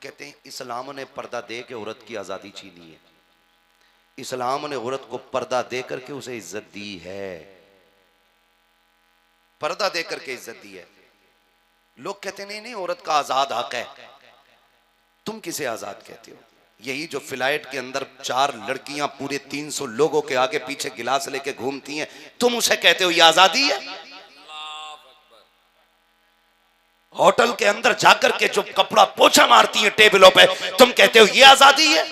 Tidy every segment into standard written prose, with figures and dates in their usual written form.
लोग कहते हैं इस्लाम ने पर्दा दे के औरत की आज़ादी छीनी है। इस्लाम ने औरत को पर्दा दे करके उसे इज्जत दी है, पर्दा दे करके इज्जत दी है। लोग कहते नहीं नहीं औरत का आजाद हक है। तुम किसे आजाद कहते हो? यही जो फ्लाइट के अंदर 4 लड़कियां पूरे 300 लोगों के आगे पीछे गिलास लेके घूमती हैं, तुम उसे कहते हो ये आजादी है? होटल के अंदर जाकर के जो कपड़ा पोछा मारती हैं टेबलों पे, तुम कहते हो ये आजादी है?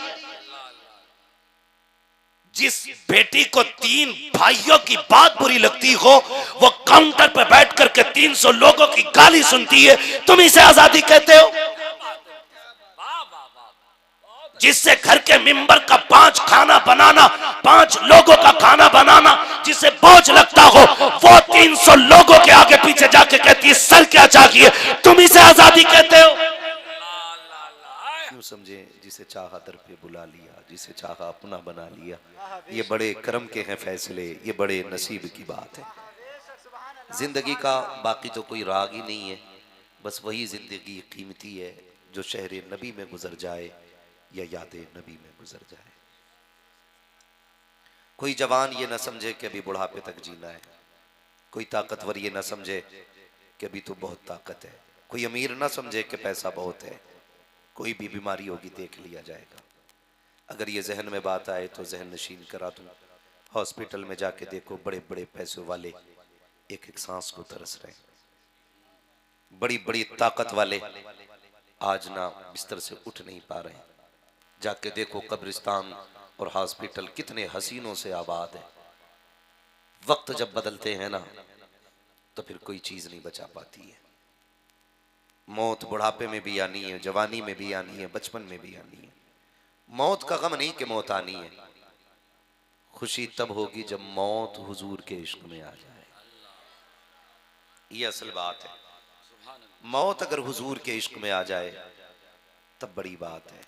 जिस बेटी को 3 भाइयों की बात बुरी लगती हो, वो काउंटर पर बैठ करके 300 लोगों की गाली सुनती है, तुम इसे आजादी कहते हो? जिससे घर के मिंबर का 5 खाना बनाना, 5 लोगों का खाना बनाना जिसे बोझ लगता हो, वो 300 लोगों के आगे पीछे जाके कहती है सर क्या चाहिए, तुम इसे आजादी कहते हो? क्यों समझे? जिसे चाहा दर पे बुला लिया, जिसे चाहा अपना बना लिया। ये बड़े करम के हैं फैसले, ये बड़े नसीब की बात है। जिंदगी का बाकी तो कोई राग ही नहीं है, बस वही जिंदगी कीमती है जो शहर नबी में गुजर जाए या यादें नबी में गुजर जाए। कोई जवान ये ना समझे कि अभी बुढ़ापे तक जीना है, कोई ताकतवर ये ना समझे कि अभी तो बहुत ताकत है, कोई अमीर ना समझे कि पैसा बहुत है। कोई भी बीमारी होगी देख लिया जाएगा। अगर ये जहन में बात आए तो जहन नशीन करा दूं, हॉस्पिटल में जाके देखो बड़े बड़े पैसों वाले एक एक सांस को तरस रहे, बड़ी बड़ी ताकत वाले आज ना बिस्तर से उठ नहीं पा रहे। जाके देखो कब्रिस्तान और हॉस्पिटल कितने हसीनों से आबाद है। वक्त जब बदलते हैं ना तो फिर कोई चीज नहीं बचा पाती है। मौत बुढ़ापे में भी आनी है, जवानी में भी आनी है, बचपन में भी आनी है। मौत का गम नहीं कि मौत आनी है, खुशी तब होगी जब मौत हुजूर के इश्क में आ जाए। ये असल बात है। मौत अगर हुजूर के इश्क में आ जाए तब बड़ी बात है।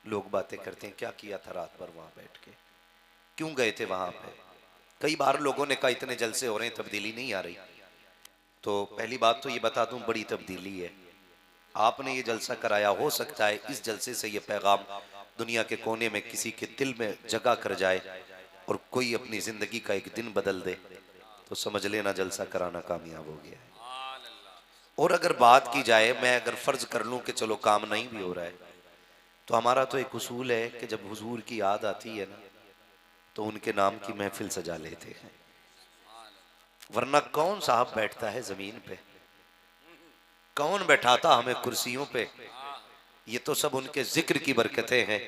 लोग बातें करते हैं क्या किया था रात भर वहां बैठ के, क्यों गए थे वहां पे। कई बार लोगों ने कहा इतने जलसे हो रहे हैं तब्दीली नहीं आ रही। तो पहली बात तो ये बता दूं बड़ी तब्दीली है। आपने ये जलसा कराया, हो सकता है इस जलसे से ये पैगाम दुनिया के कोने में किसी के दिल में जगह कर जाए और कोई अपनी जिंदगी का एक दिन बदल दे, तो समझ लेना जलसा कराना कामयाब हो गया है। और अगर बात की जाए, मैं अगर फर्ज कर लूं कि चलो काम नहीं भी हो रहा है, तो हमारा तो एक उसूल है कि जब हुजूर की याद आती है ना तो उनके नाम की महफिल सजा लेते हैं। वरना कौन साहब बैठता है जमीन पे, कौन बैठाता हमें कुर्सियों पे। ये तो सब उनके जिक्र की बरकतें हैं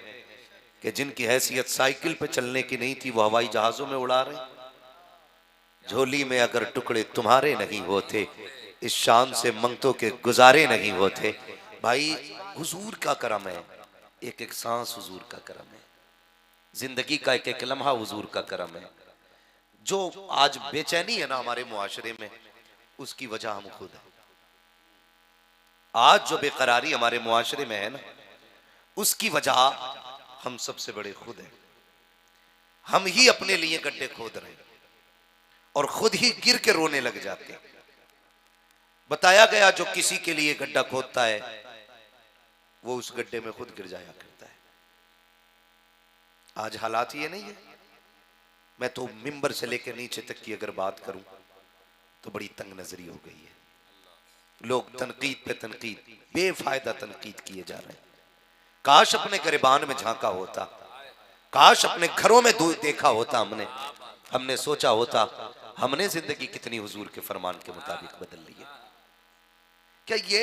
कि जिनकी हैसियत साइकिल पे चलने की नहीं थी वो हवाई जहाजों में उड़ा रहे। झोली में अगर टुकड़े तुम्हारे नहीं होते, इस शान से मंगतों के गुजारे नहीं होते। भाई हुजूर का करम है, एक एक सांस हुजूर का करम है, जिंदगी का एक एक लम्हा हुजूर का करम है। जो आज बेचैनी है ना हमारे मुआशरे में, उसकी वजह हम खुद हैं। आज जो बेकरारी हमारे मुआशरे में है ना, उसकी वजह हम सबसे बड़े खुद हैं। हम ही अपने लिए गड्ढे खोद रहे हैं और खुद ही गिर के रोने लग जाते हैं। बताया गया जो किसी के लिए गड्ढा खोदता है वो उस गड्ढे में खुद गिर जाया करता है। आज हालात ये नहीं है। मैं तो मिंबर से लेकर नीचे तक की अगर बात करूं तो बड़ी तंग नजरी हो गई है। लोग तनकीद पे तनकीद, बेफायदा तनकीद किए जा रहे हैं। काश अपने गिरबान में झांका होता, काश अपने घरों में देखा होता, हमने सोचा होता हमने जिंदगी कितनी हुजूर के फरमान के मुताबिक बदल ली है। क्या ये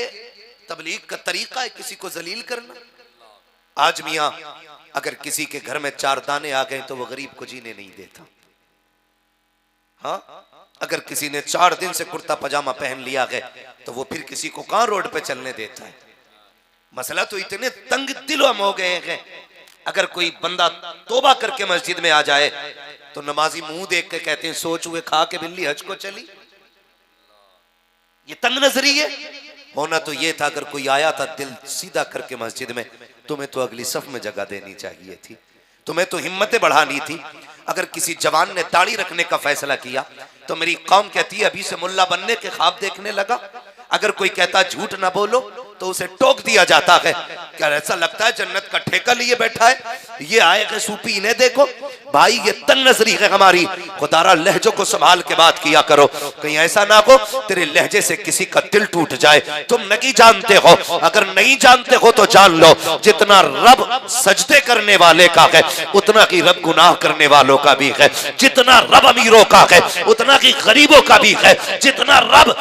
तबलीग का तरीका है किसी को जलील करना? आज मियां अगर किसी के घर में 4 दाने आ गए तो वो गरीब को जीने नहीं देता। हाँ, अगर किसी ने 4 दिन से कुर्ता पजामा पहन लिया है तो वो फिर किसी को कहां रोड पे चलने देता है। मसला तो इतने तंग दिल हम हो गए हैं, अगर कोई बंदा तौबा करके मस्जिद में आ जाए तो नमाजी मुंह देख के कहते हैं सोच हुए खा के बिल्ली हज को चली। ये तंग नजरी है। होना तो ये था अगर कोई आया था दिल सीधा करके मस्जिद में, तुम्हें तो अगली सफ में जगह देनी चाहिए थी, तुम्हें तो हिम्मतें बढ़ानी थी। अगर किसी जवान ने दाढ़ी रखने का फैसला किया तो मेरी कौम कहती है अभी से मुल्ला बनने के ख्वाब देखने लगा। अगर कोई कहता झूठ ना बोलो तो उसे टोक दिया जाता है। क्या ऐसा लगता है जन्नत का ठेका लिए बैठा है? ये आएगा सूफी, इन्हें देखो भाई, ये तंग नजरी है हमारी। खुदारा लहजों को संभाल के बात किया करो, कहीं ऐसा ना हो तेरे लहजे से किसी का दिल टूट जाए। तुम नहीं जानते हो, अगर नहीं जानते हो तो जान लो, जितना रब सजदे करने वाले का है उतना की रब गुनाह करने वालों का भी है, जितना रब अमीरों का है उतना की गरीबों का भी है, जितना रब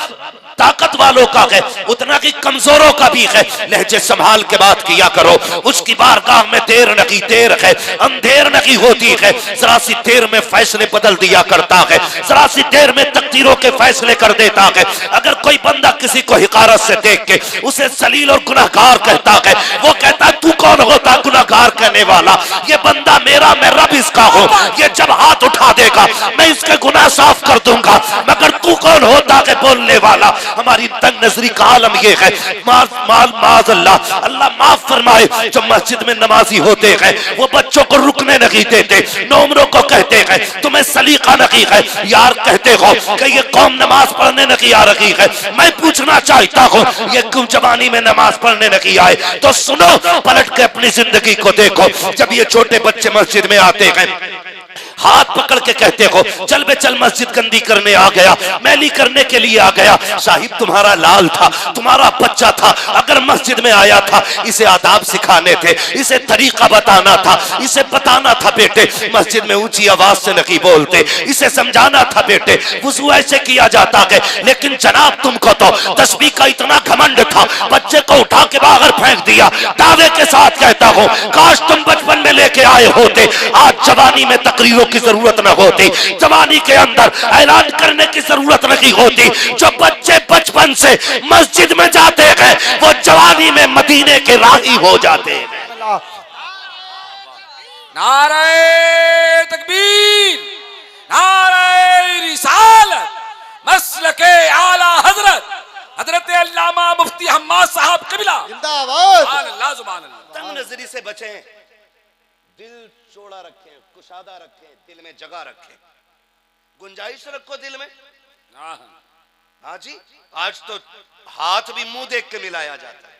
ताकत वालों का है उतना की कमजोरों का भी है। लहजे संभाल के बात किया करो, उसकी बारगाह में देर नहीं देर है, अंधेर नहीं होती है, जरा सी देर में फैसले बदल दिया करता है, जरा सी देर में तकदीरों के फैसले कर देता है। अगर कोई बंदा किसी को हिकारत से देख के उसे जलील और गुनाहगार कहता है, वो कहता है तू कौन होता गुनाहगार कहने वाला, ये बंदा मेरा, मैं रब इसका हूं, ये जब हाथ उठा देगा मैं इसके गुनाह साफ कर दूंगा, मगर तू कौन होता है बोलने वाला। हमारी तंग नजरी का आलम ये है, अल्लाह माफ फरमाए, जो मस्जिद में नमाजी होते हैं वो बच्चों को रुकने नहीं देते, नौमरों को कहते हैं तुम्हें सलीका नहीं है, यार कहते हो कि ये कौम नमाज पढ़ने नहीं आ रही है। मैं पूछना चाहता हूँ ये क्यों जवानी में नमाज पढ़ने नहीं आए? तो सुनो, पलट के अपनी जिंदगी को देखो। जब ये छोटे बच्चे मस्जिद में आते हैं हाथ पकड़ के कहते हो चल बे चल, मस्जिद गंदी करने आ गया, मैली करने के लिए आ गया। साहिब तुम्हारा लाल था, तुम्हारा बच्चा था, अगर मस्जिद में आया था इसे आदाब सिखाने थे, इसे तरीका बताना था, इसे बताना था बेटे मस्जिद में ऊंची आवाज से नहीं बोलते, इसे समझाना था बेटे वुजू ऐसे किया जाता है। लेकिन जनाब तुमको तो तस्बीह का इतना घमंड था, बच्चे को उठा के बाहर फेंक दिया। दावे के साथ कहता हूँ काश तुम बचपन में लेके आए होते, आज जवानी में तकरीरों की जरूरत न होती, जवानी के अंदर ऐलान करने की जरूरत नहीं होती। जो बच्चे बचपन से मस्जिद में जाते हैं वो जवानी में मदीने के राही हो जाते हैं। नारे तकबीर, नारे रिसालत, मसलके आला हजरत हजरत अल्लामा मुफ्ती हम्माद साहब कबिला जिंदाबाद। अल्लाह सुभान अल्लाह। तंग नजरी से बचें, दिल चौड़ा रखें, कुशादा रखें, दिल में जगह रखें, गुंजाइश रखो दिल में। हाँ जी, आज तो हाथ भी मुंह देख के मिलाया जाता है।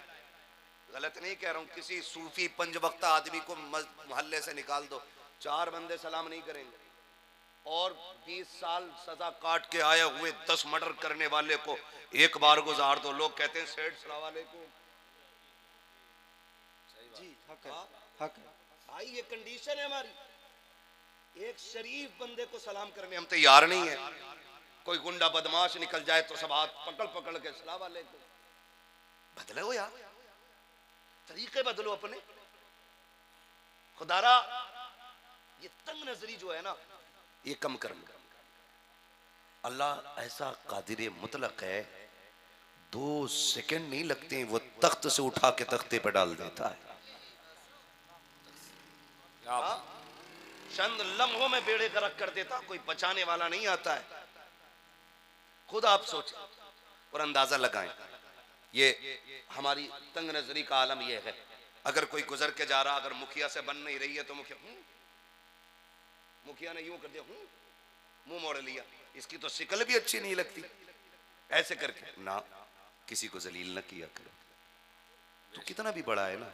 गलत नहीं कह रहा हूं, किसी सूफी पंजवक्ता आदमी को मोहल्ले से निकाल दो, 4 बंदे सलाम नहीं करेंगे, और 20 साल सजा काट के आए हुए 10 मर्डर करने वाले को एक बार गुजार दो, लोग कहते हैं सेठ सलाम वालेकुम। जी हक है भाई, ये कंडीशन है हमारी। एक शरीफ बंदे को सलाम करने हम तैयार नहीं है। कोई गुंडा बदमाश निकल जाए तो सब हाथ पकड़ पकड़ के सलाम वालेकुम। बदलो यार, तरीके बदलो अपने। खुदारा ये तंग नजरी जो है ना ये कम करना। अल्लाह ऐसा कादिर मुतलक है, 2 सेकंड नहीं लगते वो तख्त से उठा के तख्ते पे डाल देता है। चंद लम्हों में बेड़े गर्क कर देता, कोई बचाने वाला नहीं आता है। खुद आप सोचें और अंदाजा लगाएं, ये हमारी तंग नजरी का आलम ये है। अगर कोई गुजर के जा रहा, अगर मुखिया से बन नहीं रही है तो मुखिया ने यूं कर दिया, मुंह मोड़ लिया, इसकी तो शिकल भी अच्छी नहीं लगती, ऐसे करके ना, किसी को जलील न किया करो। तो कितना भी बड़ा है ना,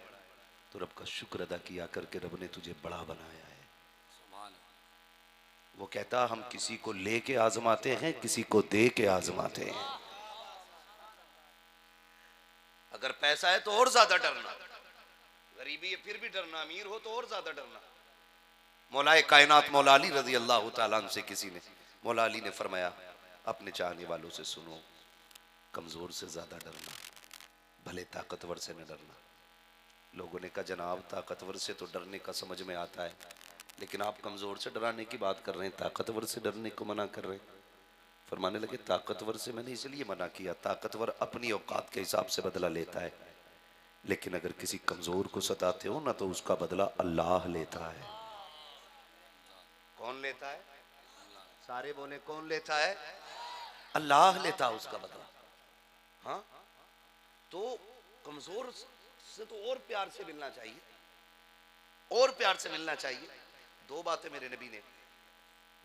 तो रब का शुक्र अदा किया करके रब ने तुझे बड़ा बनाया है। वो कहता हम किसी को लेके आजमाते हैं, किसी को दे के आजमाते हैं। अगर पैसा है तो और ज्यादा डरना, गरीबी है फिर भी डरना, अमीर हो तो और ज्यादा डरना। मौलाए कायनात मौला अली रजी अल्लाह तआला अन्हु से किसी ने, मौला अली ने फरमाया अपने चाहने वालों से सुनो, कमजोर से ज्यादा डरना, भले ताकतवर से न डरना। लोगों ने कहा जनाब ताकतवर से तो डरने का समझ में आता है, लेकिन आप कमजोर से डराने की बात कर रहे हैं, ताकतवर से डरने को मना कर रहे हैं। फरमाने लगे ताकतवर से मैंने इसलिए मना किया, ताकतवर अपनी औकात के हिसाब से बदला लेता है, लेकिन अगर किसी कमजोर को सताते हो ना तो उसका बदला अल्लाह लेता है। कौन लेता है? सारे बोले कौन लेता है? अल्लाह लेता है उसका बदला। हाँ, तो कमजोर से तो और प्यार से मिलना चाहिए, और प्यार से मिलना चाहिए। 2 बातें मेरे नबी ने,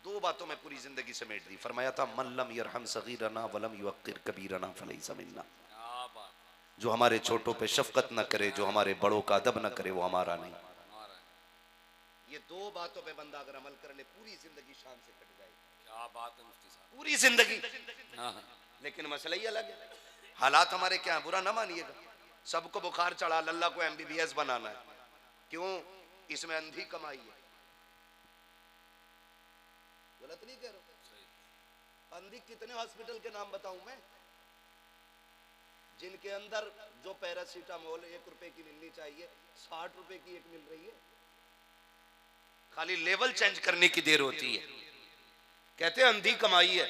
2 बातों में पूरी जिंदगी समेट दी। फरमाया था मन लम यरहम सगीरना वलम युक्किर कबीरना फलैसा मिन्ना। जो हमारे छोटों पे शफकत न करे, जो हमारे बड़ों का अदब न करे, वो हमारा नहीं। ये दो बातों पे बंदा अगर अमल कर ले, पूरी जिंदगी शान से कट जाएगी। क्या बात है मुफ्ती साहब, पूरी जिंदगी। हाँ हाँ। लेकिन मसला ही अलग है, हालात हमारे क्या है, बुरा ना मानिएगा। सबको बुखार चढ़ा, लल्ला को MBBS बनाना है, क्यों? इसमें अंधी कमाई है। गलत नहीं कह रहा हूं? अंधी कितने हॉस्पिटल के नाम बताऊं मैं, जिनके अंदर जो पैरासीटामोल 1 रुपए की मिलनी चाहिए 60 रुपए की एक मिल रही है। खाली लेवल चेंज करने की देर होती है, कहते हैं अंधी कमाई है।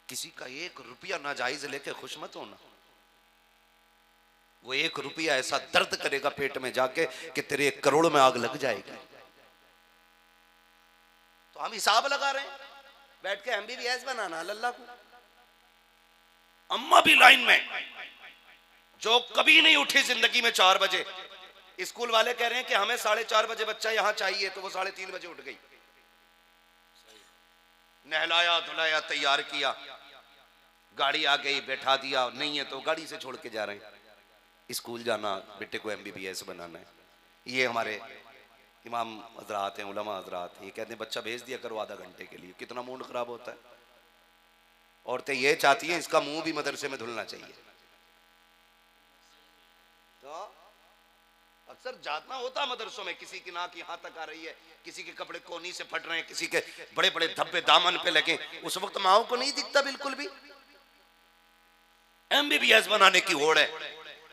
किसी का 1 रुपया नाजायज लेके खुश मत होना। वो 1 रुपया ऐसा दर्द करेगा पेट में जाके कि तेरे 1 करोड़ में आग लग जाएगी। तो हम हिसाब लगा रहे हैं बैठ के MBBS बनाना लल्ला को। अम्मा भी लाइन में, जो कभी नहीं उठी जिंदगी में 4 बजे। स्कूल वाले कह रहे हैं कि हमें 4:30 बजे बच्चा यहां चाहिए, तो वो 3:30 बजे उठ गई। नहलाया धुलाया तैयार किया, गाड़ी आ गई, बैठा दिया, नहीं है तो गाड़ी से छोड़ के जा रहे हैं। स्कूल जाना, बेटे को MBBS बनाना है। ये हमारे इमाम हजरात हैं, उलमा हजरात, ये कहते हैं बच्चा भेज दिया करो आधा घंटे के लिए। कितना मूड खराब होता है। औरतें ये चाहती हैं इसका मुंह भी मदरसे में धुलना चाहिए। तो अक्सर जातना होता मदरसों में, किसी की नाक यहां तक आ रही है, किसी के कपड़े कोनी से फट रहे हैं, किसी के बड़े बड़े धब्बे दामन पे लगे, उस वक्त माओ को नहीं दिखता बिल्कुल भी। MBBS बनाने की होड़ है।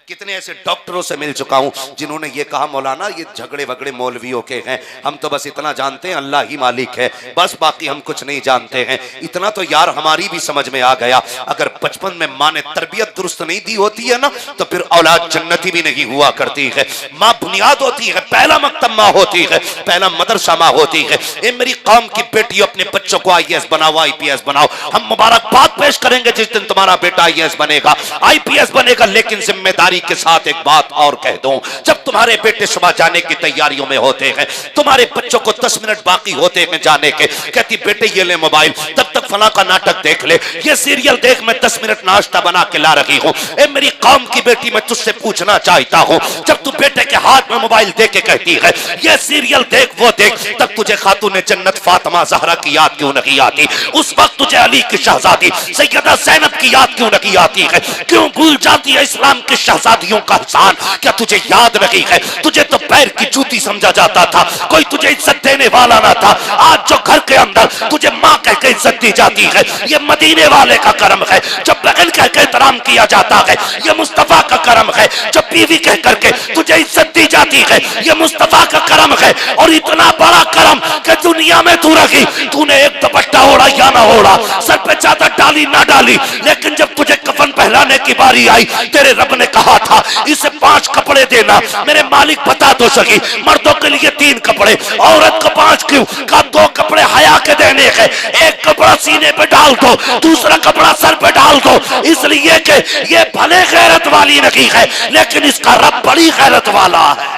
कितने ऐसे डॉक्टरों से मिल चुका हूं जिन्होंने ये कहा मौलाना ये झगड़े वगड़े मौलवियों के हैं, हम तो बस इतना जानते हैं अल्लाह ही मालिक है, बस बाकी हम कुछ नहीं जानते हैं। इतना तो यार हमारी भी समझ में आ गया, अगर बचपन में माँ ने तरबियत दुरुस्त नहीं दी होती है ना, तो फिर औलाद जन्नती भी नहीं हुआ करती है। माँ बुनियाद होती है, पहला मकतब माँ होती है, पहला मदरसा माँ होती है। ए मेरी कौम की बेटी, अपने बच्चों को IAS बनाओ, IPS बनाओ। हम मुबारकबाद पेश करेंगे जिस दिन तुम्हारा बेटा IAS बनेगा, IPS बनेगा। लेकिन जिम्मेदारी के साथ एक बात और कह दूं, जब तुम्हारे बेटे सुबह जाने की तैयारियों में होते हैं, तुम्हारे बच्चों को 10 मिनट बाकी होते हैं जाने के, कहती बेटे ये ले मोबाइल, तब तक फला का नाटक देख ले, ये सीरियल देख, मैं 10 मिनट नाश्ता बना के ला रही हूं। ए मेरी कौम की बेटी, मैं तुझसे पूछना चाहता हूं, जब तू बेटे के हाथ में मोबाइल दे के कहती है ये सीरियल देख वो देख, तब तुझे खातून जन्नत फातिमा ज़हरा की याद क्यों नहीं आती? उस वक्त तुझे अली की शहजादी सैयदा ज़ैनब की याद क्यों नहीं आती है? क्यों भूल जाती है इस्लाम की शहजादियों का एहसान? क्या तुझे याद नहीं है? तुझे तो पैर की जूती समझा जाता था, कोई तुझे इज्जत देने वाला ना था। आज जो घर के अंदर तुझे माँ कह के इज्जत दी जाती है, ये मदीने वाले का करम है। जब बहन कह के एहतराम किया जाता है, ये मुस्तफा का करम है। जब बीवी कह करके तुझे इज्जत दी जाती है, ये मुस्तफा का करम है। और इतना बड़ा करम कि दुनिया में तू रखी, तूने एक दुपट्टा ओढ़ा या ना ओढ़ा, सर पे चादर डाली ना डाली, लेकिन जब तुझे कफन पहनाने की बारी आई, तेरे रब ने कहा था इसे 5 कपड़े देना। मेरे मालिक बता तो सकी, मर्दों के लिए 3 कपड़े, औरत को 5 क्यों? का 2 कपड़े हया के देने हैं, एक कपड़ा सीने पे डाल दो, दूसरा कपड़ा सर पे डाल दो, इसलिए कि ये भले गैरत वाली नहीं है, लेकिन इसका रब बड़ी गैरत वाला है।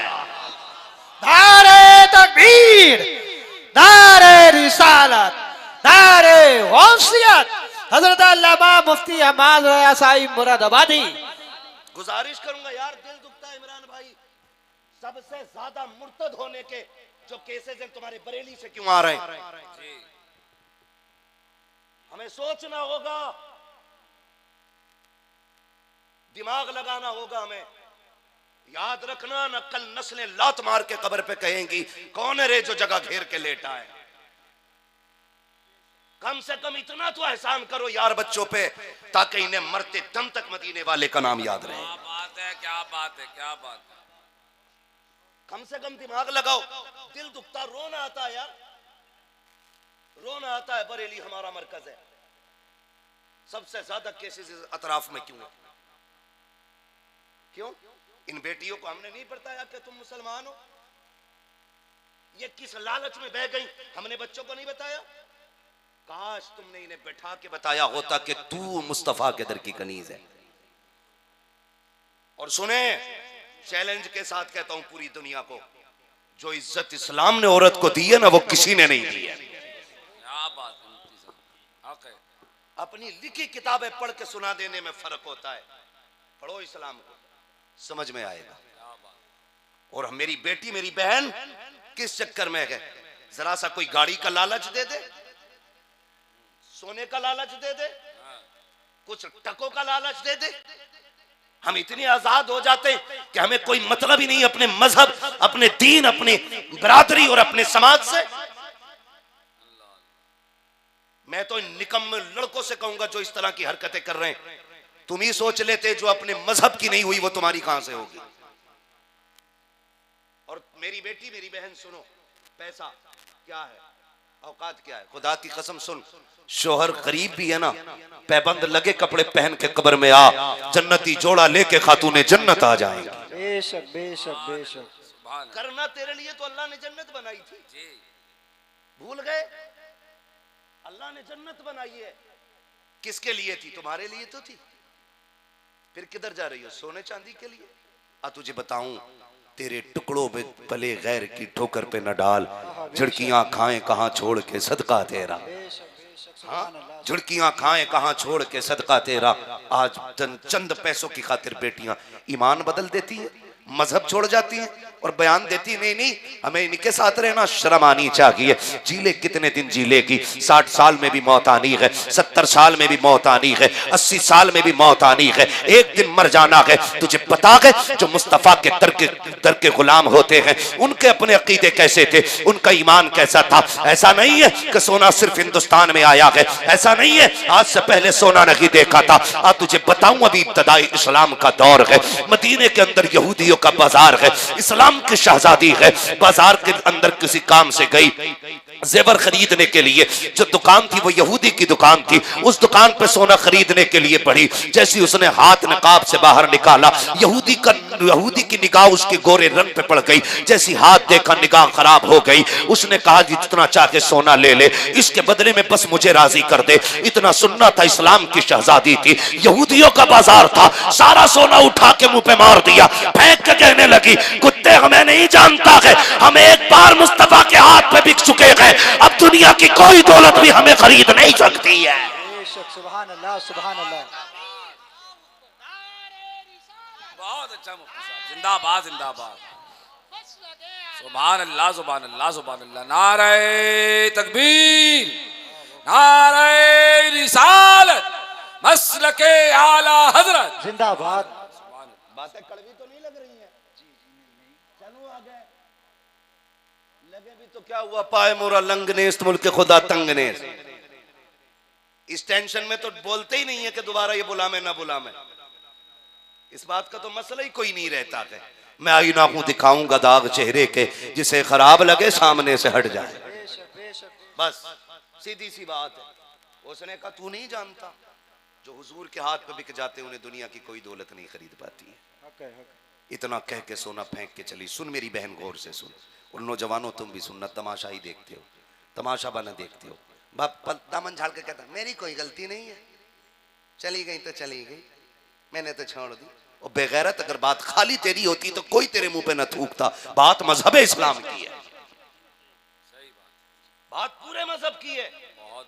नारे तकबीर, नारे रिसालत, नारे गौसियत। हजरत अल्लामा मुफ्ती हमाद रज़ा साहिब मुरादाबादी। गुजारिश करूंगा यार, दिल दुखता है इमरान भाई, सबसे ज्यादा मुर्तद होने के जो केसेस हैं तुम्हारे बरेली से क्यों आ रहे हैं? हमें सोचना होगा, दिमाग लगाना होगा। हमें याद रखना, न कल नस्लें लात मार के कब्र पे कहेंगी कौन है रे जो जगह घेर के लेटा है। कम से कम इतना तो एहसान करो यार बच्चों पे, ताकि इन्हें मरते दम तक मदीने वाले का नाम याद रहे। क्या बात है, क्या बात है, क्या बात है। कम से कम दिमाग लगाओ। दिल दुखता, रोना आता है यार, रोना आता है। बरेली हमारा मरकज है, सबसे ज्यादा केसेस अतराफ में क्यों है? क्यों? इन बेटियों को हमने नहीं बताया कि तुम मुसलमान हो? ये किस लालच में बह गई, हमने बच्चों को नहीं बताया? काश तुमने इन्हें बैठा के बताया होता कि तू मुस्तफा के दर की कनीज है। और सुने, चैलेंज के साथ कहता हूं पूरी दुनिया को, जो इज्जत इस्लाम ने औरत को दी है ना, वो किसी ने नहीं दी है। क्या बात है, अपनी लिखी किताबें पढ़ के सुना देने में फर्क होता है। पढ़ो इस्लाम को, समझ में आएगा। और मेरी बेटी मेरी बहन किस चक्कर में है, जरा सा कोई गाड़ी का लालच दे दे, सोने का लालच दे दे, कुछ टकों का लालच दे दे, हम इतने आजाद हो जाते कि हमें कोई मतलब ही नहीं अपने मजहब, अपने दीन, अपनी बरादरी और अपने समाज से। मैं तो इन निकम्मे लड़कों से कहूंगा जो इस तरह की हरकतें कर रहे हैं, तुम ही सोच लेते जो अपने मजहब की नहीं हुई वो तुम्हारी कहां से होगी। और मेरी बेटी मेरी बहन सुनो, पैसा क्या है, औकात क्या है, खुदा की कसम सुन, शोहर गरीब भी है ना, पैबंद लगे कपड़े पहन के कब्र में आ, जन्नती जोड़ा लेके खातूने जन्नत आ जाएंगे। बेशक बेशक बेशक। करना तेरे लिए तो अल्लाह ने जन्नत बनाई थी, भूल गए? अल्लाह ने जन्नत बनाई है, किसके लिए थी? तुम्हारे लिए तो थी। फिर किधर जा रही हो? सोने चांदी के लिए? तुझे बताऊं, तेरे टुकड़ों में पले गैर की ठोकर पे न डाल, झिड़कियां खाएं कहां छोड़ के सदका तेरा। हाँ, झुड़कियां खाएं कहां छोड़ के सदका तेरा। आज चंद पैसों की खातिर बेटियां ईमान बदल देती हैं, मजहब छोड़ जाती हैं और बयान देती नहीं नहीं हमें इनके साथ रहना शर्म आनी चाहिए। जीले कितने दिन जी लेगी, 60 साल में भी मौत आनी है, 70 साल में भी मौत आनी है, 80 साल में भी मौत आनी है, एक दिन मर जाना है। तुझे पता है जो मुस्तफा के दर के गुलाम होते हैं उनके अपने अकीदे कैसे थे, उनका ईमान कैसा था। ऐसा नहीं है कि सोना सिर्फ हिंदुस्तान में आया है, ऐसा नहीं है आज से पहले सोना नहीं देखा था। आज तुझे बताऊं, अभी इब्तदाई इस्लाम का दौर है, मदीने के अंदर यहूदियों का बाजार है, इस्लाम की शहजादी है, बाजार के अंदर किसी काम से गई जेवर खरीदने के लिए, जो दुकान थी वो यहूदी की दुकान थी, उस दुकान पे सोना खरीदने के लिए बढ़ी। जैसे उसने हाथ नकाब से बाहर निकाला, यहूदी की निगाह उसके गोरे रंग पे पड़ गई, जैसी हाथ देखा निगाह खराब हो गई। उसने कहा कि जितना चाहे सोना ले ले, इसके बदले में बस मुझे राजी कर दे। इतना सुनना था, इस्लाम की शहजादी थी, यहूदियों का बाजार था, सारा सोना उठा के मुंह पे मार दिया, फेंक के कहने लगी कुत्ते हमें नहीं जानता है, हम एक बार मुस्तफा के हाथ पे बिक चुके हैं, अब दुनिया की कोई दौलत भी हमें खरीद नहीं सकती है। सुभान अल्लाह सुभान अल्लाह। बहुत अच्छा मुफ्ती साहब, जिंदाबाद जिंदाबाद, सुभान अल्लाह सुभान अल्लाह सुभान अल्लाह। नारे तकबीर, नारे रिसालत, मसलके आला हजरत जिंदाबाद। बातें कड़वी तो नहीं लग रही हैं? चलो आ गए, लगे भी तो क्या हुआ, पाए मोरा लंगने इस मुल्क खुदा तंगने। इस टेंशन में तो बोलते ही नहीं है कि दोबारा ये बुला में ना बुला में, इस बात का तो मसला ही कोई नहीं रहता है। मैं आईना हूं दिखाऊंगा दाग चेहरे के, जिसे खराब लगे सामने से हट जाए, बस सीधी सी बात है। उसने कहा तू नहीं जानता, जो हुजूर के हाथ पे बिक जाते उन्हें दुनिया की कोई दौलत नहीं खरीद पाती है। इतना कह के सोना फेंक के चली। सुन मेरी बहन, गौर से सुन, और नौजवानों तुम भी सुनना, तमाशा ही देखते हो, तमाशा बना देखते हो। बाप दामन झाड़ के कहता मेरी कोई गलती नहीं है, चली गई तो चली गई, मैंने तो छोड़ दी। और बेगैरत अगर बात खाली तेरी होती तो कोई तेरे मुंह पे न थूकता। बात मजहब इस्लाम की है, बात पूरे मजहब की है।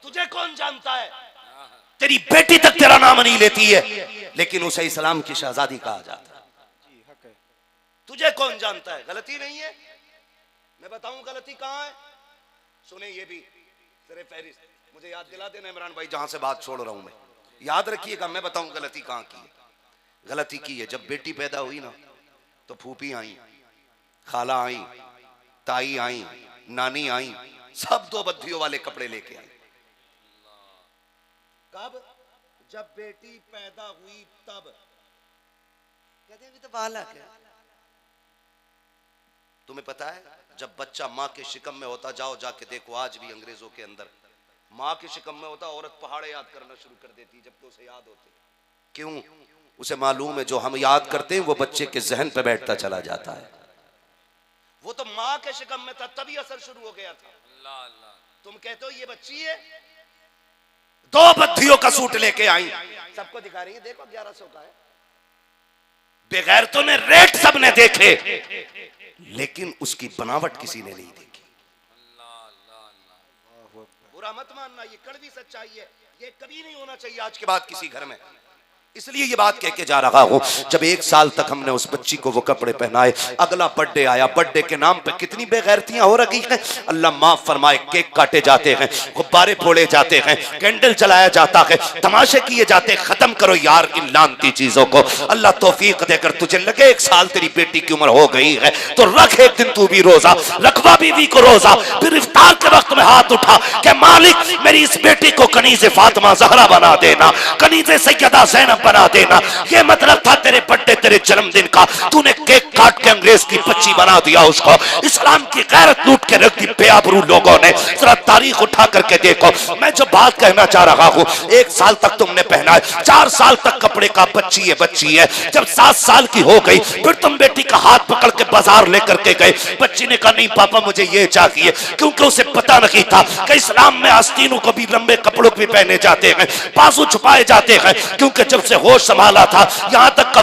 तुझे कौन जानता है? तेरी बेटी तक तेरा नाम नहीं लेती है, लेकिन उसे इस्लाम की शहजादी कहा जाता है। तुझे कौन जानता है? गलती नहीं है, मैं बताऊं गलती कहां है। सुने ये भी तेरे फहरिस्त, मुझे याद दिला देना इमरान भाई, जहां से बात छोड़ रहा हूं मैं, याद रखिएगा, मैं बताऊं गलती कहां की है। गलती की है जब बेटी पैदा हुई ना, तो फूफी आई, खाला आई, ताई आई, नानी आई, सब दो बद्धियों वाले कपड़े लेके आई। कब? जब बेटी पैदा हुई तब। कहते हैं तो बालक है। तुम्हें पता है जब बच्चा माँ के शिकम में होता, जाओ जाके देखो आज भी अंग्रेजों के अंदर माँ के शिकम में होता, औरत पहाड़े याद करना शुरू कर देती जबकि उसे याद होते। क्यों? उसे मालूम है जो हम याद करते हैं वो बच्चे के जहन पे बैठता चला जाता है। वो तो माँ के शिकम में था तभी असर शुरू हो गया था। अल्लाह अल्लाह। तुम कहते हो ये बच्ची है, दो बद्धियों का सूट लेके आई, सबको दिखा रही है, देखो 1100 का है। बेगैरतों ने रेट सबने देखे, लेकिन उसकी बनावट किसी ने नहीं देखी। बुरा मत मानना, ये कड़वी सच्चाई है, ये कभी नहीं होना चाहिए आज के बाद किसी घर में। इसलिए ये बात कह के जा रहा हूं, जब 1 साल तक हमने उस बच्ची को वो कपड़े पहनाए, अगला बर्थडे आया, बर्थडे के नाम पे कितनी बेगैरतियां हो रही हैं। अल्लाह माफ फरमाए, केक काटे जाते हैं, गुब्बारे फोड़े जाते हैं, कैंडल जलाया जाता है, तमाशे किए जाते हैं। खत्म करो यार इन लानती चीजों को। अल्लाह तौफीक देकर तुझे लगे 1 साल तेरी बेटी की उम्र हो गई है तो रख एक दिन तू भी रोजा, रखवा बीवी को रोजा, फिर इफ्तार के वक्त में हाथ उठा कि मालिक मेरी इस बेटी को कनीज़े फातिमा ज़हरा बना देना, कनीज़े सैयदा ज़ैनब बना देना। ये मतलब था तेरे बर्थडे, तेरे जन्मदिन का, तूने केक काट के अंग्रेज की बच्ची बना दिया उसको। इस्लाम की गैरत लूट के रख दी बेआबरू लोगों ने। जरा तारीख उठा करके देखो। मैं जो बात कहना चाह रहा हूँ, 1 साल तक तुमने पहना है, 4 साल तक कपड़े का बच्ची है बच्ची है। जब 7 साल की हो गई फिर तुम बेटी का हाथ पकड़ के बाजार लेकर के गए। बच्ची ने कहा नहीं पापा मुझे ये चाहिए, क्योंकि उसे पता नहीं था कि इस्लाम में आस्तीनों को भी लंबे कपड़ों भी पहने जाते हैं, बाजू छुपाए जाते हैं। क्योंकि जब से होश संभाला था यहाँ तक का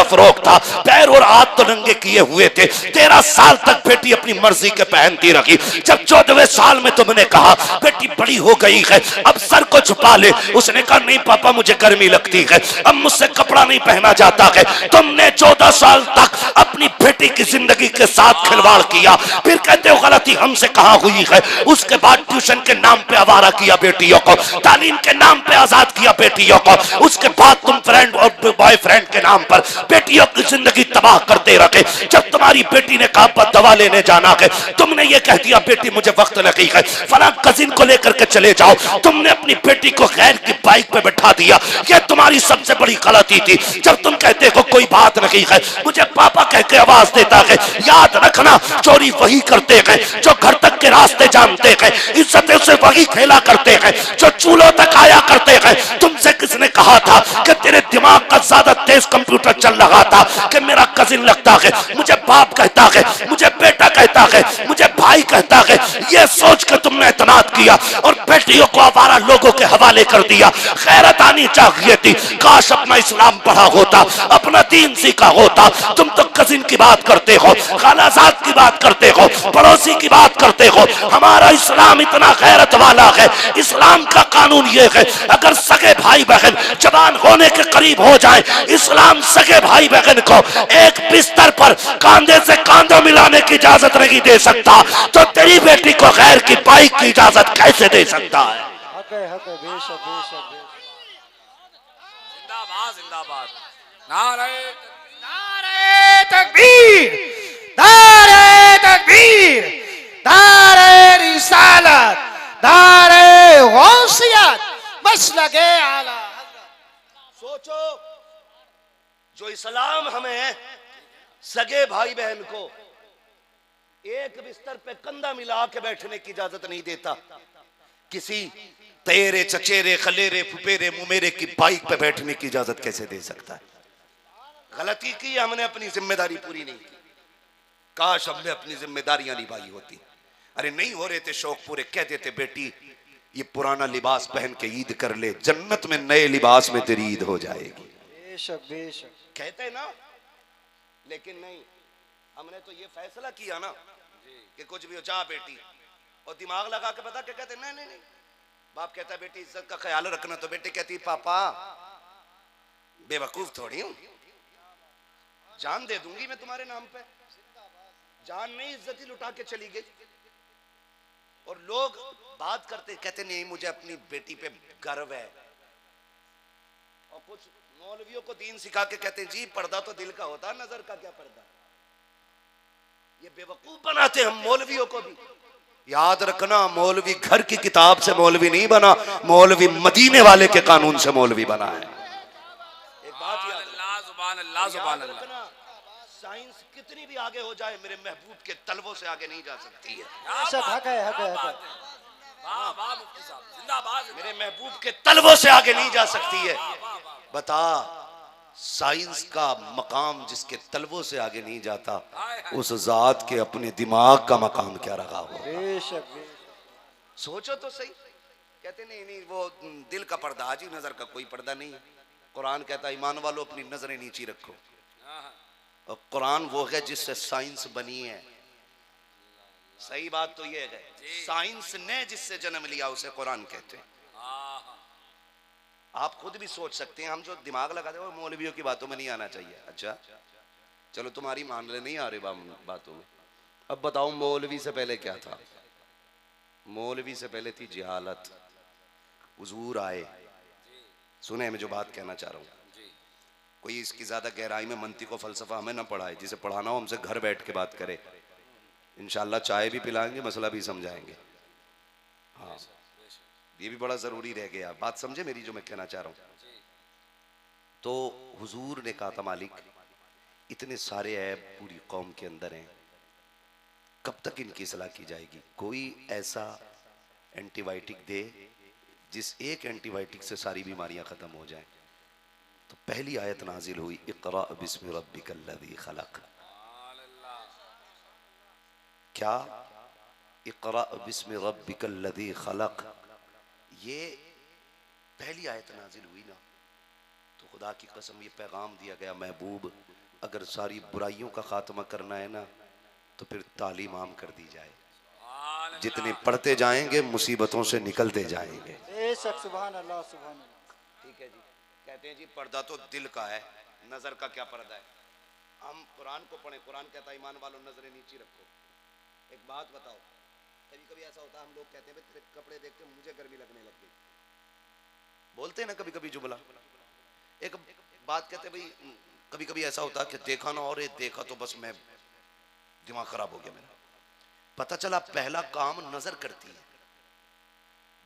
फरोक था, पैर और हाथ तो नंगे किए हुए थे। 13 साल तक बेटी अपनी मर्जी के पहनती रही। जब 14वें साल में तुमने कहा बेटी बड़ी हो गई है अब सर को छुपा ले, उसने कहा नहीं पापा मुझे गर्मी लगती है, अब मुझसे कपड़ा नहीं पहना जाता है। तुमने 14 साल तक अपनी बेटी की जिंदगी के साथ खिलवाड़ किया। फिर कहते हो गलती हमसे कहां हुई है। उसके बाद ट्यूशन के नाम पे आवारा किया बेटियों को, तालीम के नाम पे आजाद किया बेटियों को। उसके बाद तुम फ्रेंड और बॉयफ्रेंड के नाम पर बेटियों की जिंदगी तबाह करते रखे। जब तुम्हारी बेटी ने कहा दवा लेने जाना है, तुमने ये कह दिया बेटी मुझे वक्त लगी है, फला कजिन को लेकर के चले जाओ। तुमने अपनी बेटी को गैर की बाइक पे बैठा दिया। यह तुम्हारी सबसे बड़ी गलती थी। जब तुम कहते हो कोई बात नहीं है, मुझे पापा कह के आवाज देता है, याद रखना चोरी वही करते हैं जो घर तक के रास्ते जानते हैं, इज्जतें से वही खेला करते हैं जो चूल्हों तक आया करते हैं। तुमसे किसने कहा था कि तेरे दिमाग का ज्यादा तेज कंप्यूटर चल रहा था कि मेरा कजिन लगता है, मुझे बाप कहता है, मुझे बेटा कहता है, मुझे भाई कहता है। यह सोच के तुमने इतनात किया और बेटियों को आवारा लोगों के हवाले कर दिया। गैरत आनी चाहिए थी, काश अपना इस्लाम पढ़ा होता, अपना दीन सीखा होता। तुम तो कजिन की बात करते हो, खालाजाद की बात करते हो, पड़ोसी की बात करते हो। हमारा इस्लाम इतना गैरत वाला है। इस्लाम का कानून यह है अगर सगे भाई बहन जवान होने के करीब हो जाए, इस्लाम सगे भाई बहन को एक बिस्तर पर कांधे से कांधा मिलाने की इजाजत नहीं दे सकता, तो तेरी बेटी को गैर की बाइक की इजाजत कैसे दे सकता है। हक है बेशक बेशक। जिंदाबाद जिंदाबाद। नारे तकबीर, नारे तकबीर, नारे रिसालत, नारे गौसियत, मसलके आला। सोचो जो इस्लाम हमें सगे भाई बहन को एक बिस्तर पे कंधा मिला के बैठने की इजाजत नहीं देता, किसी तेरे चचेरे खलेरे फुपेरे मुमेरे की बाइक पे बैठने की इजाजत कैसे दे सकता है। गलती की हमने, अपनी जिम्मेदारी पूरी नहीं की। काश हमने अपनी जिम्मेदारियां निभाई होती। अरे नहीं हो रहे थे शौक पूरे, कह देते बेटी ये पुराना लिबास पहन के ईद कर ले, जन्नत में नए लिबास में तेरी ईद हो जाएगी। बेशक बेशक कहते ना, लेकिन नहीं, हमने तो ये फैसला किया ना कि कुछ भी हो जा बेटी, और दिमाग लगा के बता के कहते नहीं नहीं नहीं। बाप कहता है बेटी इज्जत का ख्याल रखना, तो बेटी कहती पापा बेवकूफ थोड़ी हूं, जान दे दूंगी मैं तुम्हारे नाम पे। जान नहीं, इज्जत ही लुटा के चली गई। और लोग बात करते कहते नहीं मुझे अपनी बेटी पे गर्व है। और कुछ मौलवियों को दीन सिखा के कहते जी पर्दा तो दिल का होता, नजर का क्या पर्दा। ये बेवकूफ बनाते हम मौलवियों को भी। याद रखना मौलवी घर की किताब से मौलवी नहीं बना, मौलवी मदीने वाले के कानून से मौलवी बना है। एक बात याद रखना, साइंस कितनी भी आगे हो जाए मेरे महबूब के तलवों से आगे नहीं जा सकती है। बेशक हक है हक है हक है। वाह वाह मुफ्ती साहब जिंदाबाद। मेरे महबूब के तलवों से आगे नहीं जा सकती है। बता साइंस का मकाम जिसके तलवों से आगे नहीं जाता, उस जात के अपने दिमाग का मकाम क्या रहा हो। बेशक सोचो तो सही। कहते नहीं नहीं वो दिल का पर्दा, हाजी नजर का कोई पर्दा नहीं है। कुरान कहता है ईमान वालों अपनी नजरें नीची रखो। और कुरान वो है जिससे साइंस बनी है। सही बात तो ये है, साइंस ने जिससे जन्म लिया उसे कुरान कहते हैं। आप खुद भी सोच सकते हैं, हम जो दिमाग लगाते हैं वो मौलवियों की बातों में नहीं आना चाहिए। अच्छा चलो तुम्हारी मान ले, नहीं आ रही बातों में। अब बताओ मौलवी से पहले क्या था? मौलवी से पहले थी जहालत। हुजूर आए, सुने मैं जो बात कहना चाह रहा हूँ, कोई इसकी ज्यादा गहराई में मंतिक और फलसफा हमें ना पढ़ाए, जिसे पढ़ाना हो हमसे घर बैठ के बात करे, इंशाल्लाह चाय भी पिलाएंगे, मसला भी समझाएंगे। हाँ ये भी बड़ा जरूरी रह गया, बात समझे मेरी जो मैं कहना चाह रहा हूँ। तो हुजूर ने कहा था मालिक इतने सारे ऐब पूरी कौम के अंदर हैं, कब तक इनकी सलाह की जाएगी? कोई ऐसा एंटीबायोटिक दे जिस एक एंटीबायोटिक से सारी बीमारियां खत्म हो जाएं। तो पहली आयत नाजिल हुई, इक़रा बिस्मि रब्बिकल्लज़ी खलक़। क्या? इक़रा बिस्मि रब्बिकल्लज़ी खलक़, ये पहली आयत नाजिल हुई ना, तो खुदा की कसम ये पैगाम दिया गया, महबूब अगर सारी बुराइयों का खात्मा करना है ना तो फिर तालीम आम कर दी जाए, जितने पढ़ते जाएंगे मुसीबतों से निकलते जाएंगे। बेशक, सुभान अल्लाह, सुभान अल्लाह। ठीक है जी, कहते हैं जी पर्दा तो दिल का है, नजर का क्या पर्दा है? हम कुरान को पढ़े, कुरान कहता है ईमान वालों नजरें नीची रखो। एक बात बताओ, कभी कभी ऐसा होता है हम लोग कहते हैं तेरे कपड़े देख के मुझे गर्मी लगने लग गई, बोलते हैं ना कभी कभी जुमला। एक बात कहते हैं भाई, कभी कभी ऐसा होता है कि देखा ना, और देखा तो बस मैं दिमाग खराब हो गया मेरा। पता चला पहला काम नजर करती है,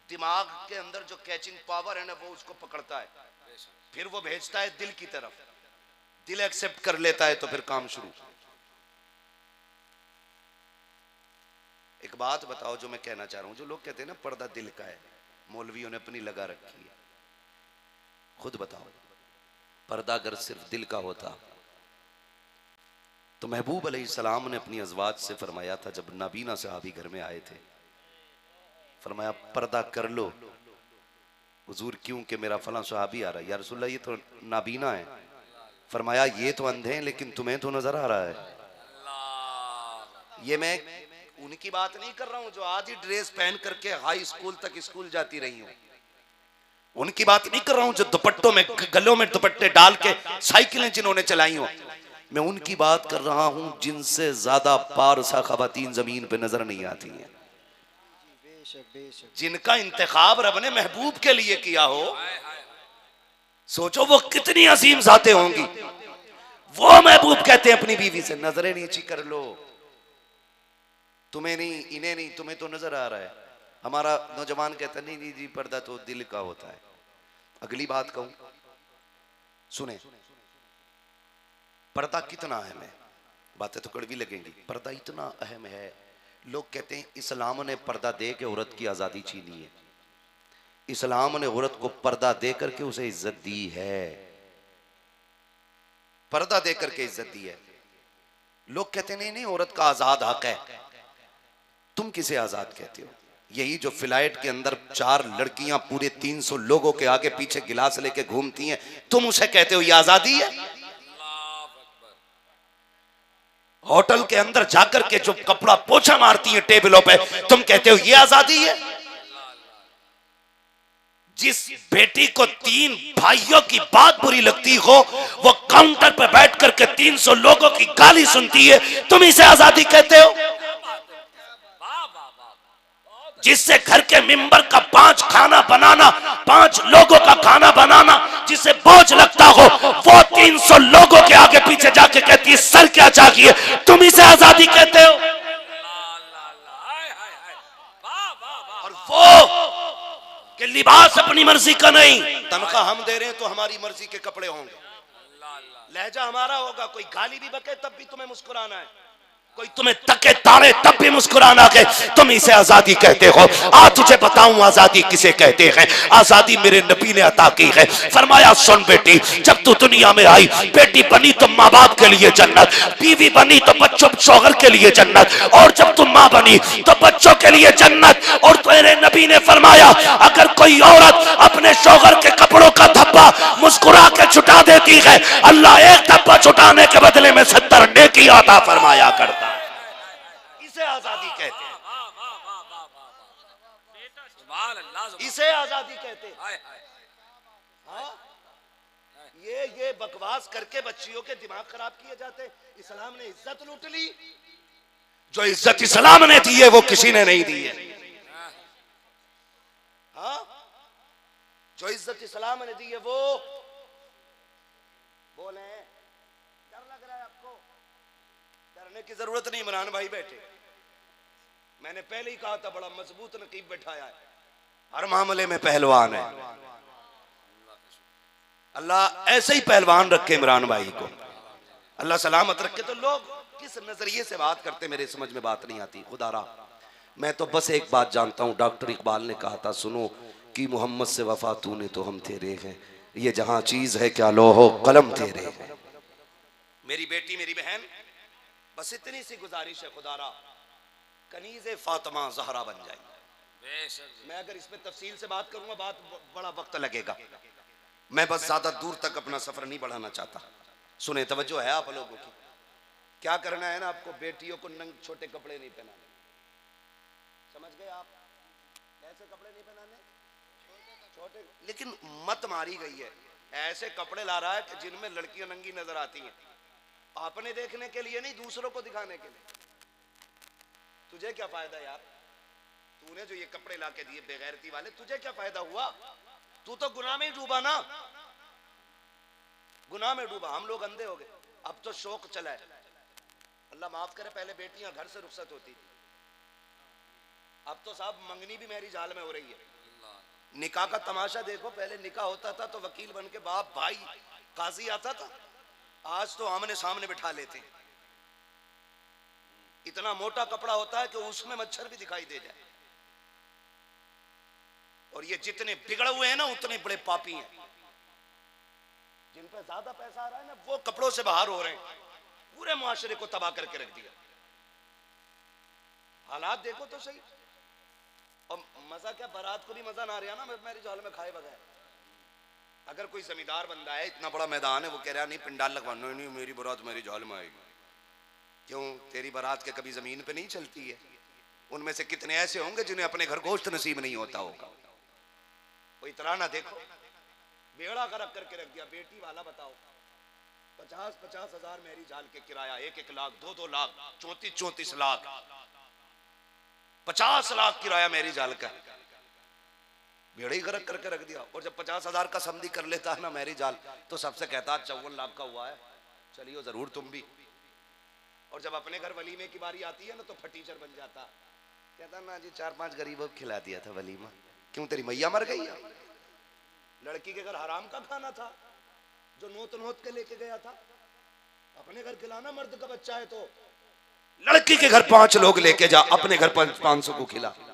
दिमाग के अंदर जो कैचिंग पावर है ना वो उसको पकड़ता है, फिर वो भेजता है दिल की तरफ, दिल एक्सेप्ट कर लेता है तो फिर काम शुरू। एक बात बताओ जो मैं कहना चाह रहा हूं, जो लोग कहते हैं ना पर्दा दिल का है, मौलवियों ने अपनी लगा रखी है, खुद बताओ पर्दा अगर सिर्फ दिल का होता तो महबूब अलैहिस्सलाम ने अपनी अज़वाज से फरमाया था, जब नाबीना सहाबी घर में आए थे, फरमाया पर्दा कर लो। हुजूर क्यों? कि मेरा फला सहाबी आ रहा है। या रसूलल्लाह ये तो नाबीना है। फरमाया ये तो अंधे हैं लेकिन तुम्हें तो नजर आ रहा है। ये मैं उनकी बात नहीं कर रहा हूं जो आधी ड्रेस पहन करके हाई स्कूल तक स्कूल जाती रही हूं, उनकी बात नहीं कर रहा हूं जो दुपट्टों में, गलों में दुपट्टे डाल के साइकिलें जिन्होंने चलाई हो। मैं उनकी बात कर रहा हूं जिनसे ज्यादा पारसा खवातीन जमीन पे नजर नहीं आती हैं, बेशक, बेशक। जिनका इंतखाब रब ने महबूब के लिए किया हो। सोचो वो कितनी अजीम जाते होंगी। वो महबूब कहते हैं अपनी बीवी से नजरें नीची कर लो, तुम्हें नहीं, इन्हें नहीं, तुम्हें तो नजर आ रहा है। हमारा नौजवान कहता नहीं नहीं जी पर्दा तो दिल का होता है। अगली बात कहूं, सुने पर्दा कितना अहम है, बातें तो कड़वी लगेंगी। पर्दा इतना अहम है, लोग कहते हैं इस्लाम ने पर्दा दे के औरत की आज़ादी छीनी है, इस्लाम ने औरत को पर्दा दे करके उसे इज्जत दी है, पर्दा दे करके इज्जत दी है। लोग कहते नहीं नहीं औरत का आज़ाद हक है। तुम किसे आज़ाद कहते हो? यही जो फ्लाइट के अंदर 4 लड़कियां पूरे 300 लोगों के आगे पीछे गिलास लेके घूमती हैं, तुम उसे कहते हो ये आज़ादी है? होटल के अंदर जाकर के जो कपड़ा पोछा मारती है टेबलों पे, तुम कहते हो ये आजादी है? जिस बेटी को 3 भाइयों की बात बुरी लगती हो, वो काउंटर पर बैठ करके 300 लोगों की गाली सुनती है, तुम इसे आजादी कहते हो? जिससे घर के मिंबर का 5 खाना बनाना, 5 लोगों का खाना बनाना जिसे बोझ लगता हो, वो 300 लोगों के आगे पीछे जाके कहती है सर क्या चाहिए, तुम इसे आजादी कहते हो? और वो कि लिबास अपनी मर्जी का नहीं, तनख्वाह हम दे रहे हैं तो हमारी मर्जी के कपड़े होंगे, लहजा हमारा होगा, कोई गाली भी बके तब भी तुम्हें मुस्कुराना है, कोई तुम्हें तके ताड़े तब भी मुस्कुराना के, तुम इसे आजादी कहते हो। आज तुझे बताऊं आजादी किसे कहते हैं। आजादी मेरे नबी ने अता की है। फरमाया सुन बेटी, जब तू दुनिया में आई, बेटी बनी तो माँ बाप के लिए जन्नत, बीवी बनी तो बच्चों शौहर के लिए जन्नत, और जब तुम माँ बनी तो बच्चों के लिए जन्नत। और तेरे नबी ने फरमाया अगर कोई औरत अपने शौहर के कपड़ों का धब्बा मुस्कुरा के छुटा देती है, अल्लाह एक धब्बा छुटाने के बदले में 70 नेकी अता फरमाया करता। इसे आजादी कहते हैं, इसे आजादी कहते हैं। हाँ, ये बकवास करके बच्चियों के दिमाग खराब किए जाते। इस्लाम ने इज्जत लूट ली। जो इज्जत इस्लाम ने दी है वो किसी ने नहीं दी है। हाँ, जो इज्जत इस्लाम ने दी है वो बोले। डर लग रहा है आपको? डरने की जरूरत नहीं। इमरान भाई बैठे, मैंने पहले ही कहा था बड़ा मजबूत नकीब बैठाया है, हर मामले में पहलवान है। अल्लाह ऐसे ही पहलवान रखे इमरान भाई को, अल्लाह सलामत रखे। तो लोग किस नजरिए से बात करते मेरे समझ में बात नहीं आती। खुदारा मैं तो बस एक बात जानता हूँ, डॉक्टर इकबाल ने कहा था सुनो कि मोहम्मद से वफा तूने तो हम तेरे हैं, ये जहां चीज है क्या लोहो कलम तेरे हैं। मेरी बेटी मेरी बहन, बस इतनी सी गुजारिश है खुदारा, कनीज़े फातिमा ज़हरा बन जाए। मैं अगर इस पे तफसील से बात करूंगा बात बड़ा वक्त लगेगा। मैं बस ज्यादा दूर तक अपना सफर नहीं बढ़ाना चाहता। सुने, तवज्जो है आप लोगों की। क्या करना है ना आपको, बेटियों को नंग छोटे कपड़े नहीं पहनाने। समझ गए आप? ऐसे कपड़े नहीं पहनाने, छोटे। लेकिन मत मारी गई है, ऐसे कपड़े ला रहा है कि जिनमें लड़कियां नंगी नजर आती हैं, अपने देखने के लिए नहीं, दूसरों को दिखाने के लिए। तुझे क्या फायदा यार, तूने जो ये कपड़े ला के दिए बेगैरती वाले, तुझे क्या फायदा हुआ? तू तो गुनाह में ही डूबा ना, गुनाह में डूबा। हम लोग अंधे हो गए, अब तो शौक चला है। अल्लाह माफ करे, पहले बेटियां घर से रुखसत होती थी, अब तो साहब मंगनी भी मेरी जाल में हो रही है। निकाह का तमाशा देखो, पहले निकाह होता था तो वकील बन के बाप भाई काजी आता था, आज तो आमने सामने बिठा लेते हैं। इतना मोटा कपड़ा होता है कि उसमें मच्छर भी दिखाई दे जाए। और ये जितने बिगड़े हुए हैं ना उतने बड़े पापी हैं। जिन पे ज्यादा पैसा आ रहा है ना वो कपड़ों से बाहर हो रहे हैं, पूरे मुआशरे को तबाह करके रख दिया। हालात देखो तो सही। और मजा क्या, बारात को भी मजा ना आ रहा ना मेरी जाल में खाए बगैर। अगर कोई जमींदार बंदा है, इतना बड़ा मैदान है, वो कह रहा नहीं पिंडाल लगवाना, नहीं मेरी बारात मेरी जाल में आएगी। क्यों? तेरी बारात के कभी जमीन पे नहीं चलती है। उनमें से कितने ऐसे होंगे जिन्हें अपने घर गोश्त नसीब नहीं होता होगा। वो इतना ना देखो, बेड़ा करक करके रख दिया। बेटी वाला बताओ, 50-50 हजार मेरी जाल के किराया, 1-1 लाख, 2-2 लाख, 34-34 लाख, 50 लाख किराया मेरी जाल का। बेड़ा ही गरक करके रख दिया। और जब 50 हजार का समझी कर लेता है ना मेरी जाल, तो सबसे कहता 54 लाख का हुआ है, चलियो जरूर तुम भी। और जब अपने घर वलीमे की बारी आती है ना तो फटीचर बन जाता, कहता ना जी 4-5 गरीबों को खिला दिया था वलीमा। क्यों, तेरी मैया मर गई है? लड़की के घर हराम का खाना था जो नोत नोत के लेके गया था। अपने घर खिलाना, मर्द का बच्चा है तो लड़की के घर 5 लोग लेके जा, अपने घर 500 को खिलाना।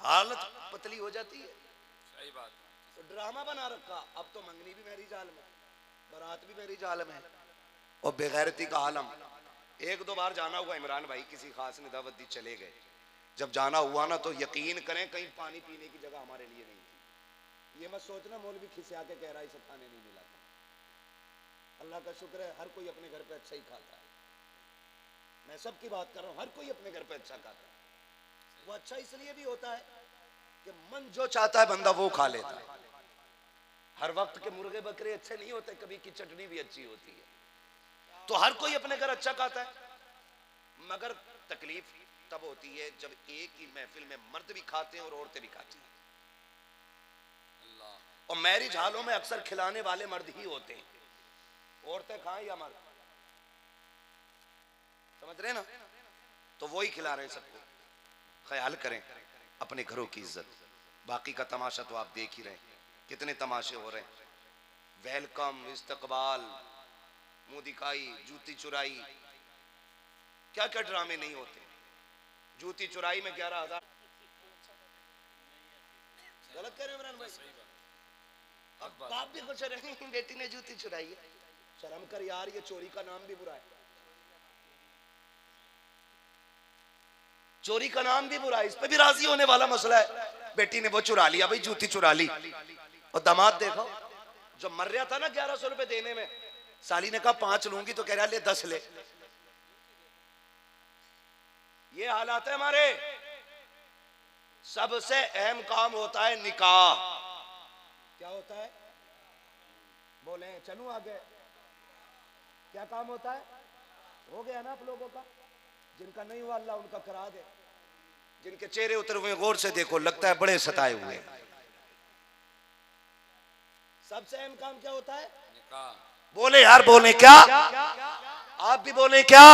हालत पतली हो जाती है। सही बात। तो ड्रामा बना रखा, अब तो मंगनी भी मेरी जाल में, बारात भी मेरी जाल में, और बेगैरती का आलम। 1-2 बार जाना हुआ इमरान भाई, किसी खास ने दावत दी, चले गए। जब जाना हुआ ना तो यकीन करें कहीं पानी पीने की जगह हमारे लिए नहीं थी। ये मत सोचना मौलवी खिसिया के कह रहा है इसे खाने नहीं मिला था। अल्लाह का शुक्र है हर कोई अपने घर पे अच्छा ही खाता है। मैं सबकी बात कर रहा हूँ, हर कोई अपने घर पे अच्छा खाता है। वो अच्छा इसलिए भी होता है कि मन जो चाहता है बंदा वो खा लेता है। हर वक्त के मुर्गे बकरे अच्छे नहीं होते, कभी की चटनी भी अच्छी होती है। तो हर कोई अपने घर अच्छा खाता है, मगर तकलीफ तब होती है जब एक ही महफिल में मर्द भी खाते हैं और औरतें भी खाती हैं। और मैरिज हालों में अक्सर खिलाने वाले मर्द ही होते हैं, औरतें खाएं या मर्द, समझ रहे ना? तो वो ही खिला रहे हैं सबको। ख्याल करें अपने घरों की इज्जत। बाकी का तमाशा तो आप देख ही रहे हैं, कितने तमाशे हो रहे हैं। वेलकम, इस्तकबाल, मुंह दिखाई, जूती चुराई, क्या क्या ड्रामे नहीं होते। जूती चुराई में 11,000। गलत कह रहे हैं इमरान भाई? अब बाप भी खुश रहे, बेटी ने जूती चुराई है। शर्म कर यार, ये चोरी का नाम भी बुरा है। चोरी का नाम भी बुरा है, इस पे भी राजी होने वाला मसला है। बेटी ने वो चुरा लिया भाई, जूती चुरा ली। और दामाद देखो जो मर रहा था ना 1100 रुपए देने में, साली ने कहा 5 लूंगी तो कह रहा ले 10 ले। ये हालात है हमारे। सबसे अहम काम होता है निकाह। क्या होता है? बोले चलूं आगे। क्या काम होता है? हो गया ना आप लोगों का? जिनका नहीं हुआ अल्लाह उनका करा दे। जिनके चेहरे उतरे हुए गौर से देखो, लगता है बड़े सताए हुए हैं। सबसे अहम काम क्या होता है? बोले यार, बोले क्या? आप भी बोले क्या?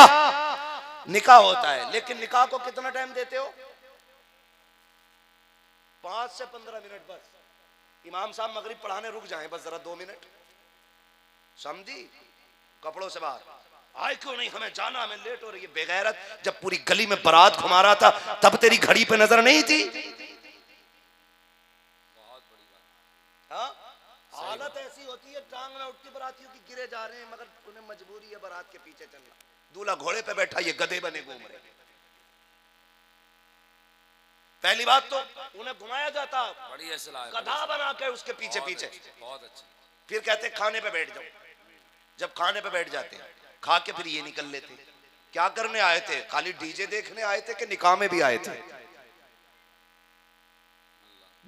निकाह होता है। लेकिन निकाह को कितना टाइम देते हो? 5 से 15 मिनट बस। इमाम साहब मगरिब पढ़ाने रुक जाएं बस जरा 2 मिनट, समझी? कपड़ों से बाहर आए क्यों नहीं, हमें जाना, हमें लेट हो रही है। बेगैरत, जब पूरी गली में बारात घुमा रहा था तब तेरी घड़ी पे नजर नहीं थी? हाँ, हालत ऐसी होती है, टांग में उठती बारातियों की गिरे जा रहे हैं, मगर उन्हें मजबूरी है बारात के पीछे चलना। दूल्हा घोड़े पे बैठा, ये गधे बने घूम रहे। पहली बात तो उन्हें घुमाया जाता गधा बना के उसके पीछे पीछे, बहुत अच्छी। फिर कहते खाने पे बैठ जाओ। जब खाने पे बैठ जाते खा के फिर ये निकल लेते। क्या करने आए थे? खाली डीजे देखने आए थे कि निकाह में भी आए थे?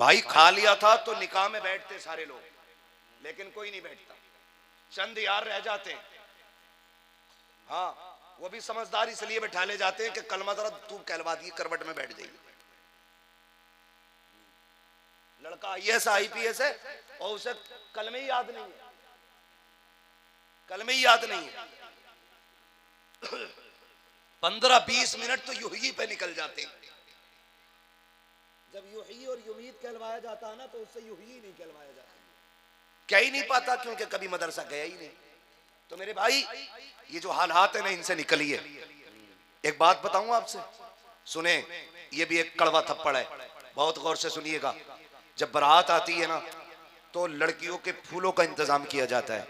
भाई खा लिया था तो निकाह में बैठते सारे लोग, लेकिन कोई नहीं बैठता, चंद यार रह जाते हैं। हाँ, वो भी समझदार इसलिए बैठा ले जाते हैं कि कलमा जरा तू कहलवा दी, करवट में बैठ जाइए। लड़का आईएएस आईपीएस है और उसे कलमे ही याद नहीं है, कलमे ही याद नहीं है। 15-20 मिनट तो यूं ही पे निकल जाते हैं। जब यूं ही और युमीद कहलवाया जाता है ना, तो उससे यूं ही नहीं कहलवाया जाता, क्या ही नहीं पाता, क्योंकि कभी मदरसा गया ही नहीं। तो मेरे भाई, ये जो हालात है ना, इनसे निकलिए। एक बात बताऊं आपसे, सुने, ये भी एक कड़वा थप्पड़ है, बहुत गौर से सुनिएगा। जब बारात आती है ना, तो लड़कियों के फूलों का इंतजाम किया जाता है।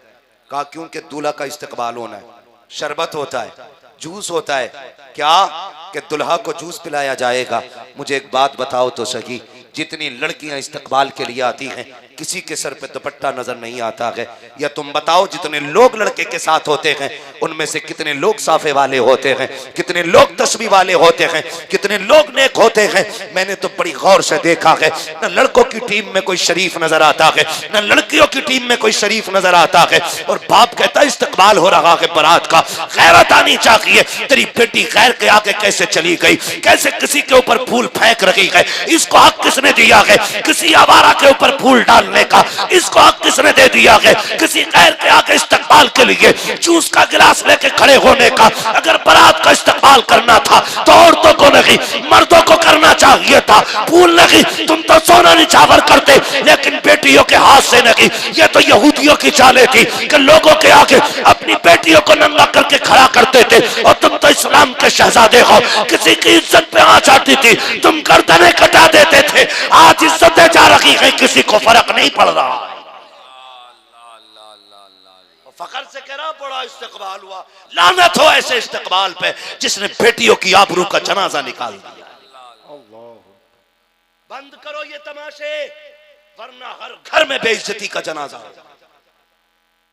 कहा क्योंकि दूल्हा का इस्तकबाल होना है, शरबत होता है, जूस होता है। क्या कि दुल्हा को जूस पिलाया जाएगा। मुझे एक बात बताओ तो सही, जितनी लड़कियां इस्तकबाल के लिए आती हैं, किसी के सर पे दुपट्टा नजर नहीं आता है? या तुम बताओ, जितने लोग लड़के के साथ होते हैं उनमें से कितने लोग साफे वाले होते हैं, कितने लोग तस्बीह वाले होते हैं, कितने लोग नेक होते हैं? मैंने तो बड़ी गौर से देखा है, न लड़कों की टीम में कोई शरीफ नजर आता है, न लड़कियों की टीम में कोई शरीफ नजर आता है। और बाप कहता है इस्तकबाल हो रहा है बारात का, गैरत आनी चाहिए। तेरी बेटी गैर के आगे कैसे चली गई, कैसे किसी के ऊपर फूल फेंक रही है, इसको हक किसने दिया है? किसी आवारा के ऊपर फूल डालने का इसको हक किसने दे दिया है? किसी गैर के आगे इस्तकबाल के लिए जूस का गिलास लेके खड़े होने का अगर बारात का इस्तकबाल करना था तो औरतों को नहीं, मर्दों को करना चाहिए था। फूल नहीं, तुम तो सोना निछावर करते, लेकिन बेटियों के हाथ से नहीं। ये तो यहूदियों की चालें थी कि लोगों के आगे अपनी बेटियों को नंगा करके खड़ा करते थे, और तुम तो इस्लाम के शहजादे हो, किसी की इज्जत पे आंच आती थी तुम गर्दनें कटा देते थे। आज इज्जतें जा रही है, किसी को फर्क नहीं पड़ रहा। फखर से कह रहा बड़ा इस्तकबाल हुआ। लानत हो ऐसे इस्तकबाल पे जिसने बेटियों की आबरू का जनाजा निकाल दिया। बंद करो ये तमाशे, वरना हर घर में बेइज्जती का जनाजा होगा।